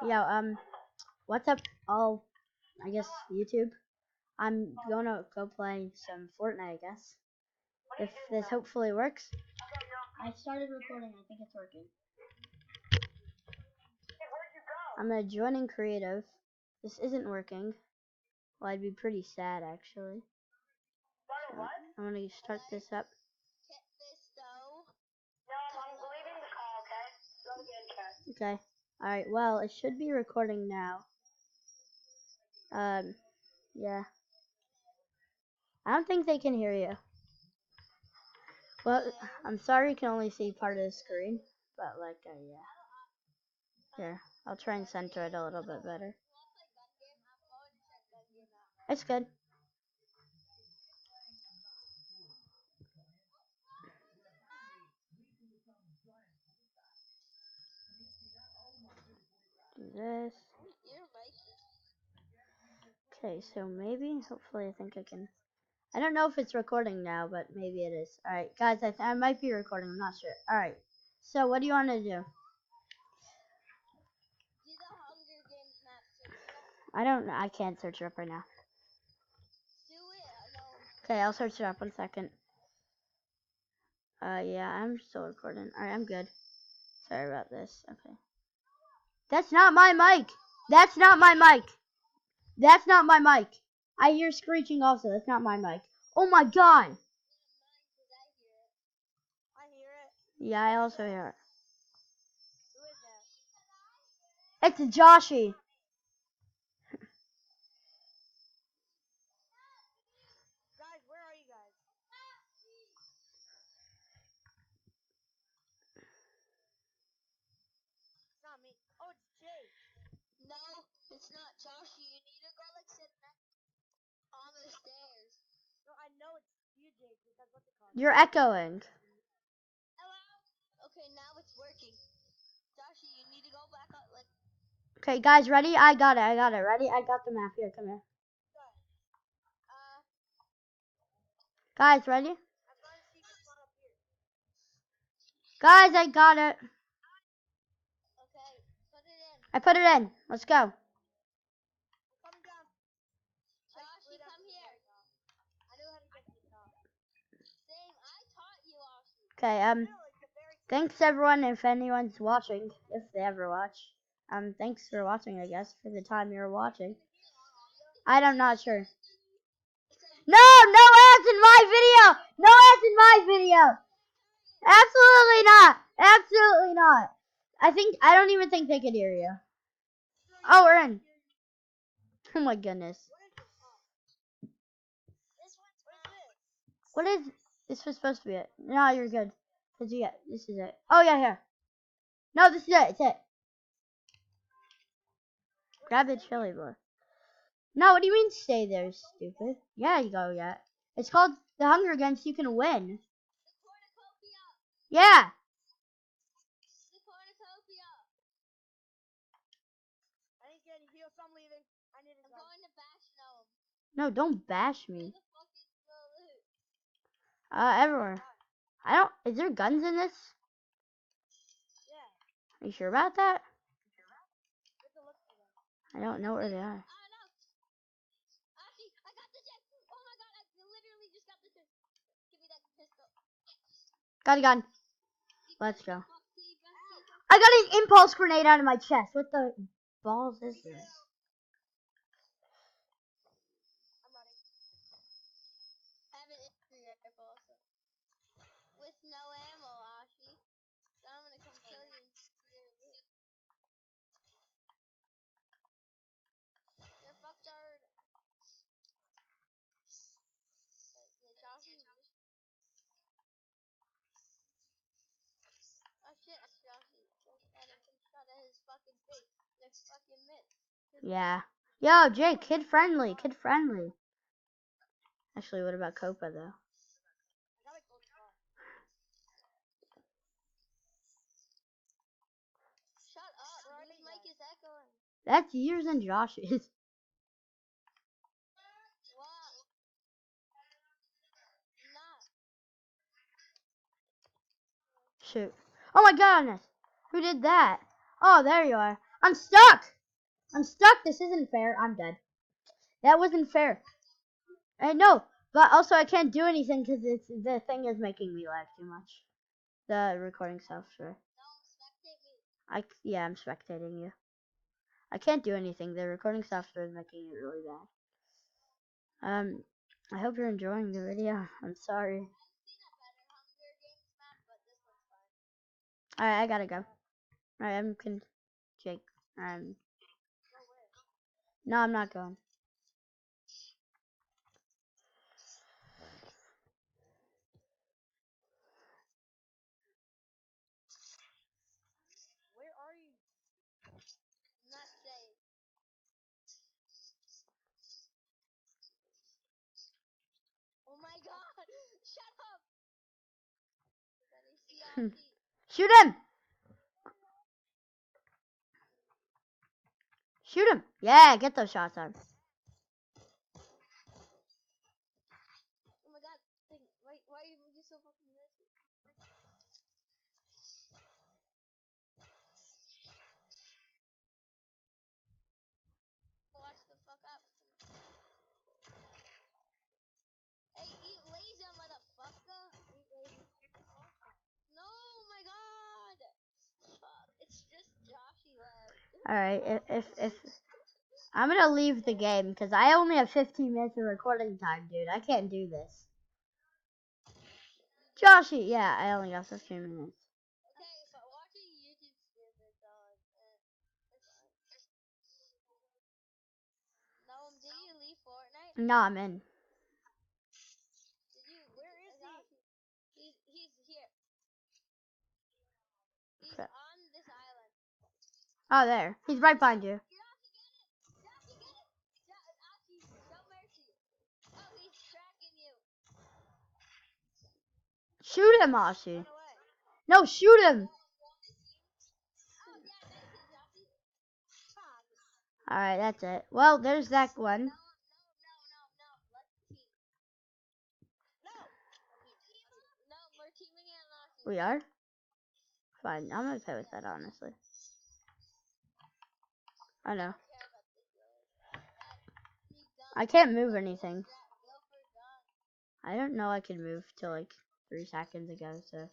Yeah, what's up, all, I guess, YouTube? I'm gonna go play some Fortnite, I guess. If this hopefully works. I started recording, I think it's working. I'm joining creative. This isn't working. Well, I'd be pretty sad, actually. So, I'm gonna start this up. Okay. Alright, well, it should be recording now. Yeah. I don't think they can hear you. Well, I'm sorry you can only see part of the screen, but yeah. Here, I'll try and center it a little bit better. It's good. Do this. Okay, so maybe, hopefully, I think I can. I don't know if it's recording now, but maybe it is. Alright, guys, I might be recording, I'm not sure. Alright, so what do you want to do? I can't search it up right now. Okay, I'll search it up 1 second. Yeah, I'm still recording. Alright, I'm good. Sorry about this. Okay. That's not my mic! That's not my mic! That's not my mic! I hear screeching also. That's not my mic. Oh my god! Yeah, I also hear it. It's Joshy. Guys, where are you guys? It's not me. Oh, it's Jay. No, it's not Joshy. You need to go sit on the stairs. No, I know it's you, Jay, because what's it called? You're echoing. Hello? Okay, now it's working. Joshy, you need to go back up, Okay, guys, ready? I got it. Ready? I got the map. Here, come here. Guys, ready? I'm trying to see if it's not up here. Guys, I got it. Okay, put it in. I put it in. Let's go. I'm coming down. Joshy, come here. I know how to get to the top. Same, I taught you, Joshy. Okay, thanks everyone if anyone's watching, if they ever watch. Thanks for watching, I guess, for the time you're watching. I'm not sure. No ads in my video! No ads in my video! Absolutely not! Absolutely not! I don't even think they could hear you. Oh, we're in. Oh my goodness. What is this? Was supposed to be it. No, you're good. Cause yeah, this is it. Oh yeah, here. No, this is it. It's it. Grab the chili boy. No, what do you mean stay there, stupid? Yeah, you go. Yeah. It's called the Hunger Games. You can win. Yeah. I didn't get any heals, so I'm leaving. I need to go. I'm going to bash Noam. No, don't bash me. Where the fuck is the loot? Everywhere. I don't. Is there guns in this? Yeah. Are you sure about that? You have to look for them. I don't know where they are. Oh no! Actually, I got the jet! Oh my god, I literally just got the jet. Give me that pistol. Got a gun. Let's go. I got an impulse grenade out of my chest. What the balls is this? I'm running. I have an injury rifle also. With no ammo, Ashi. So I'm gonna come kill you and steal your loot. You're fucked hard. Oh shit, Joshy. Shot at his fucking face. Their fucking mitts. Yeah. Yo, Jake, kid friendly. Kid friendly. Actually, what about Copa though? I got a gold car. Shut up. This mic is echoing. That's yours and Josh's. What? Not. Shoot. Oh my goodness. Who did that? Oh, there you are. I'm stuck. I'm stuck. This isn't fair. I'm dead. That wasn't fair. I know, but also I can't do anything because the thing is making me lag too much. The recording software. No, spectate me. I'm spectating you. I can't do anything. The recording software is making it really bad. I hope you're enjoying the video. I'm sorry. I've seen a better Hunger Games map, but this one's fine. Alright, I gotta go. Alright, Jake. Go where? No, I'm not going. Where are you? Not safe. Oh my god! Shut up! Let me see Ashi. Shoot him! Shoot him! Yeah, get those shots on. Oh my god! Why are you so fucking risky? Watch the fuck up. Hey, eat laser, motherfucker! Eat laser. No, my god! Fuck, it's just Joshy left. Alright, if I'm gonna leave the game because I only have 15 minutes of recording time, dude. I can't do this. Joshy, yeah, I only got 15 minutes. Okay, but watching YouTube stupid, so it's fine. No, did you leave Fortnite? No, I'm in. Did you? Where is he? He's here. He's on this island. Oh, there. He's right behind you. Joshy, get it! Joshy, get it! Ashi, show mercy. Oh, he's tracking you. Shoot him, Ashi. Run away. No, shoot him. Oh, yeah, nice hit, Joshy. Alright, that's it. Well, there's that one. No. Let's team. No. No, we're teaming in Ashi. We are? Fine, I'm okay with that, honestly. I know. Care about the healers. I can't move anything. Go for gun. I don't know I can move till like 3 seconds ago, so. I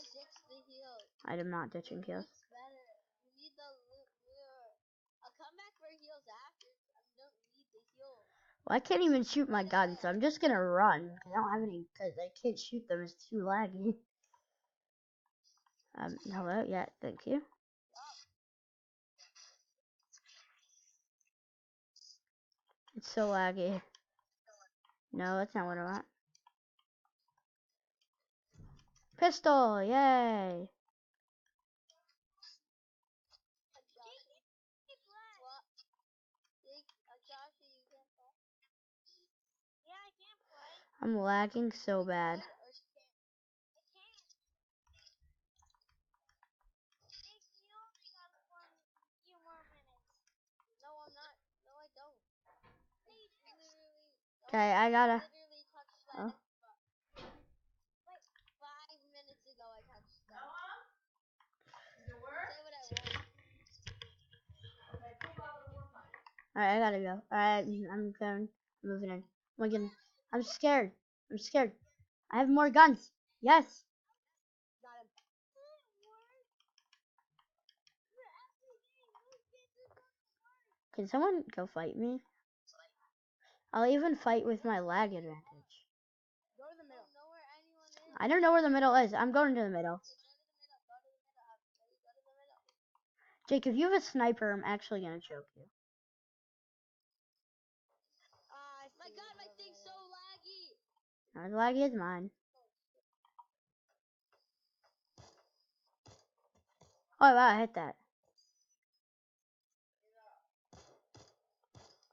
ditched the heal. I am not ditching kills. It's better. You need the lure. I'll come back for heals after. I don't need the heal. Well, I can't even shoot my gun, so I'm just gonna run. I don't have any, because I can't shoot them. It's too laggy. Hello? Yeah, thank you. It's so laggy. No, that's not what I want. Pistol! Yay! Yeah, I can't play. I'm lagging so bad. You only got few more minutes. No, I'm not. No, I don't. Okay, I gotta. Literally touched that. Oh. Wait, 5 minutes ago I touched that. Say what I want. Alright, I gotta go. Alright, I'm going. I'm moving in. Oh my goodness. I'm scared. I'm scared. I have more guns. Yes. Got him. Can someone go fight me? I'll even fight with my lag advantage. Go to the middle. Know where anyone is. I don't know where the middle is. I'm going to the middle. Jake, if you have a sniper, I'm actually gonna choke you. My god, my thing's so laggy. Not as laggy as mine. Oh wow, I hit that.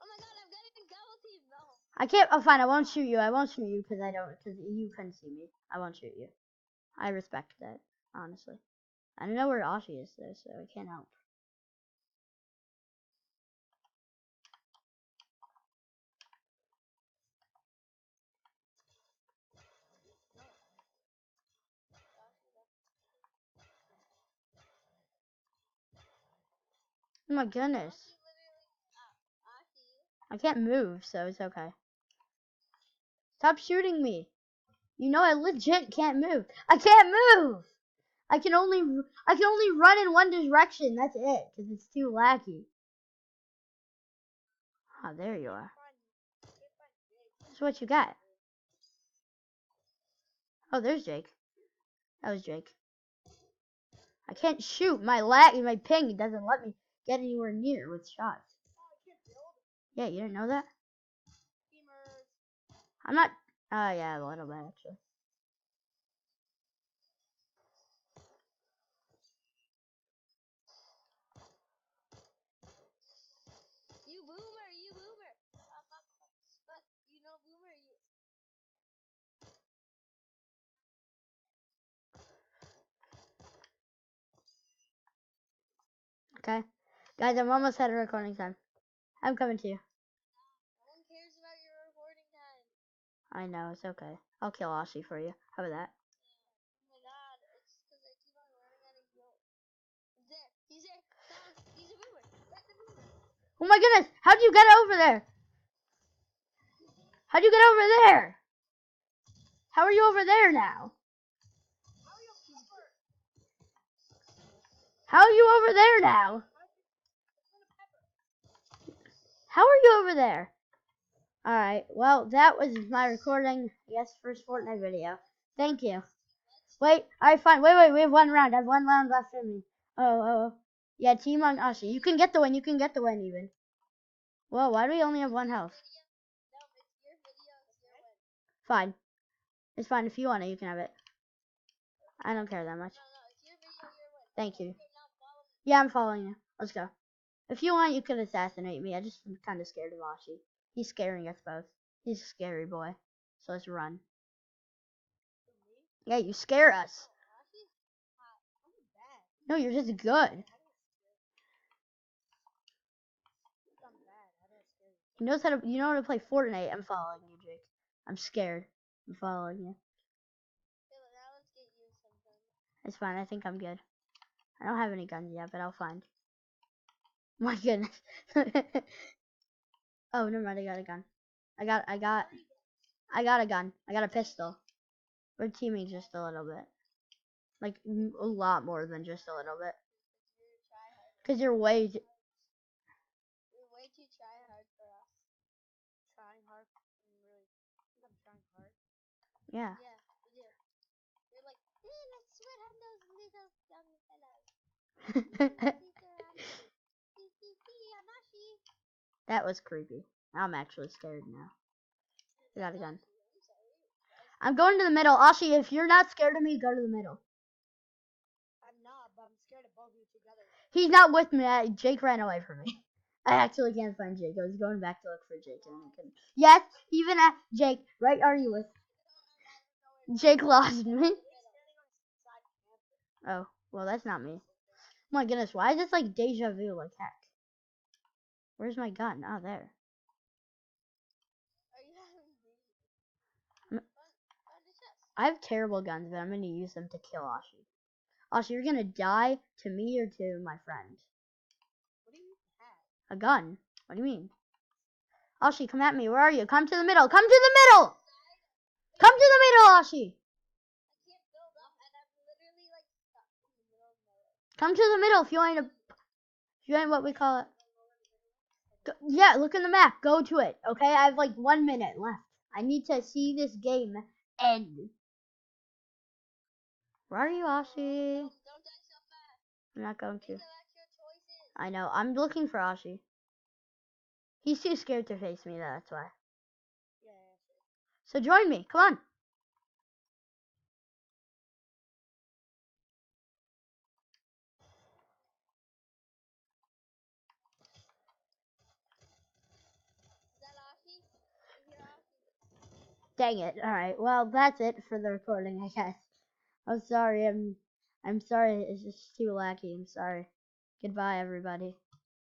Oh my god, I'm getting double team. No. I can't. Oh fine, I won't shoot you. I won't shoot you because I don't. Because you couldn't see me. I won't shoot you. I respect that, honestly. I don't know where Ashi is though, so I can't help. Oh my goodness. Ashi literally. Ashi. I can't move, so it's okay. Stop shooting me. You know I legit can't move. I can't move. I can only run in one direction. That's it, because it's too laggy. Oh, there you are. So what you got? Oh, there's Jake. That was Jake. I can't shoot. My ping doesn't let me get anywhere near with shots. Yeah, you didn't know that? I'm not. Oh, yeah, a little bit actually. You boomer, you boomer. But you know boomer, you. Okay, guys, I'm almost at a recording time. I'm coming to you. No one cares about your recording time. I know, it's okay. I'll kill Ashi for you. How about that? Oh my god, it's because I keep on running out of heal. He's there. He's there. Thomas, he's a boomer. That's a boomer. Oh my goodness! How'd you get over there? How'd you get over there? How are you over there now? How are you over there now? How are you over there? Alright, well, that was my recording, first Fortnite video. Thank you. Wait, alright, fine. Wait, we have one round. I have one round left in me. Oh. Yeah, team on Ashi. You can get the win, even. Whoa, why do we only have one health? No, it's your video, it's your win. Fine. It's fine. If you want it, you can have it. I don't care that much. No, it's your video, your win. Thank you. Okay, now follow me. Yeah, I'm following you. Let's go. If you want, you could assassinate me. I just am kind of scared of Ashi. He's scaring us both. He's a scary boy. So let's run. Yeah, you scare us. Ashi's hot. I'm bad. No, you're just good. I'm bad. I don't scare you. He knows how to. You know how to play Fortnite. I'm following you, Jake. I'm scared. I'm following you. Okay, well, now let's get you something. It's fine. I think I'm good. I don't have any guns yet, but I'll find. My goodness. Oh, never mind. I got a gun. I got a gun. I got a pistol. We're teaming just a little bit. Like a lot more than just a little bit. You're tryhard. Cause you're way. You're way too tryhard for us. Trying hard. Really, I think I'm trying hard. Yeah. Yeah, you do. You're like, let's sweat on those little young fellows. That was creepy. I'm actually scared now. I got a gun. I'm going to the middle. Ashi, if you're not scared of me, go to the middle. I'm not, but I'm scared of both of you together. He's not with me. Jake ran away from me. I actually can't find Jake. I was going back to look for Jake. And I couldn't. Yes, even at Jake. Right, are you with? Jake lost me. Oh, well, that's not me. Oh my goodness, why is this like deja vu like heck? Where's my gun? Oh, there. I have terrible guns, but I'm going to use them to kill Ashi. Ashi, you're going to die to me or to my friend? What do you have? A gun. What do you mean? Ashi, come at me. Where are you? Come to the middle. Come to the middle! Come to the middle, Ashi! Come to the middle if you ain't what we call it. Yeah, look in the map. Go to it. Okay, I have like 1 minute left. I need to see this game end. Where are you, Ashi? Don't die so fast. I'm not going to. Select your choices. I know. I'm looking for Ashi. He's too scared to face me, that's why. Yeah. So join me. Come on. Is that Ashi? Is your Ashi? Dang it. Alright, well, that's it for the recording, I guess. I'm sorry. I'm sorry. It's just too laggy. I'm sorry. Goodbye, everybody.